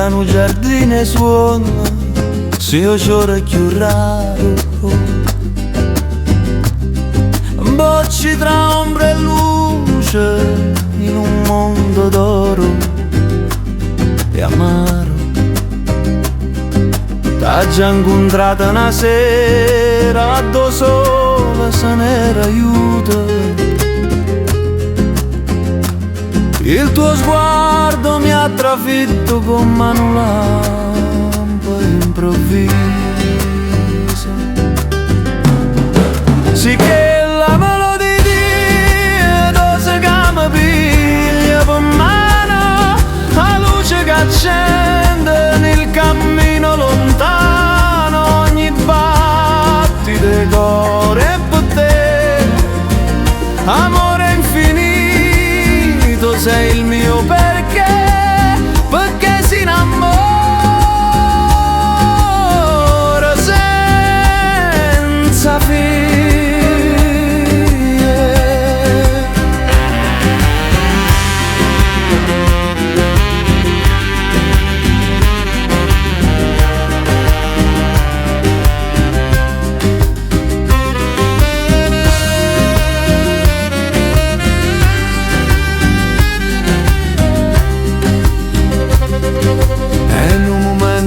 da un giardino e suono, se io c'ora più raro. Bocci tra ombra e luce in un mondo d'oro e amaro. T'ha già incontrata una sera, do sola se n'era aiuto. Il tuo sguardo mi ha trafitto con mano lampo improvviso. Sì che la melodia dose che mi piglia per mano, la luce che accende nel cammino lontano, ogni battito di cuore per te, amore infinito, sei il mio perché si innamora senza fine.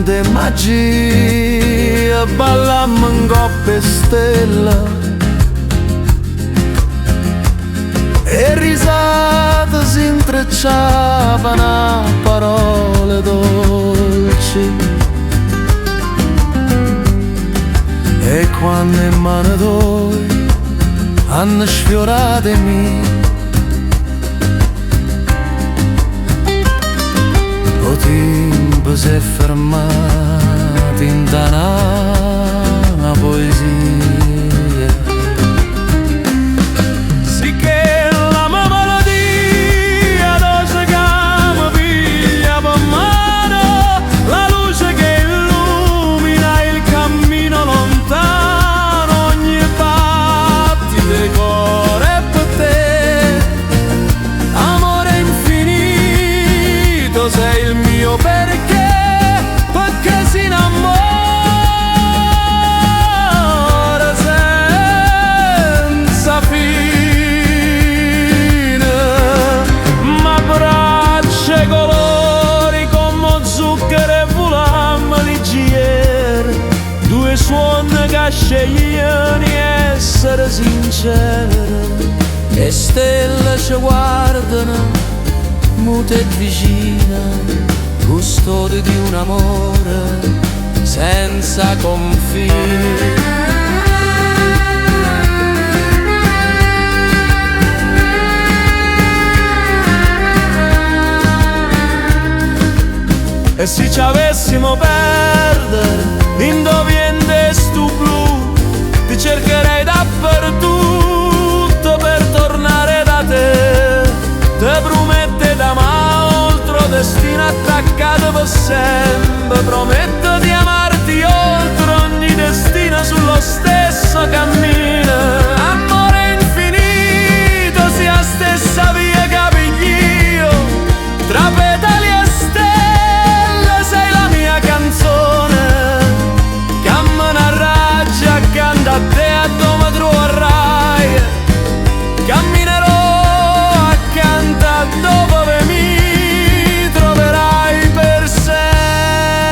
De magia ballammo in coppia e stella e risate si intrecciavano a parole dolci. E quando in mano noi hanno sfiorato i miei, o tempo si è fermato in una poesia. Sì che la mia melodia dose che mi piglia per mano, la luce che illumina il cammino lontano, ogni battito di cuore per te, amore infinito, sei il mio perché si innamora senza fine. Ma braccia e colori come zucchero e fulamma leggiere, due suoni che scegliono di essere sincere, e stelle ci guardano mute e vicine, custode di un amore senza confini. E se ci avessimo perdere indoviente stu blu, ti cercherei dappertutto per tornare da te. Te promette da oltre destino attaccato per sempre, prometto di amarti oltre ogni destino sullo stesso cammino. Amore infinito, sia stessa via che piglio, tra petali e stelle sei la mia canzone, che me ne raggia accanto a te a dove troverai, camminerò accanto a dove mi troverai per sempre,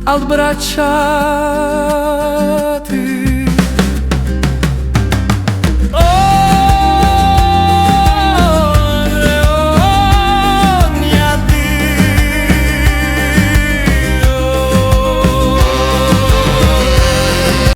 al braccia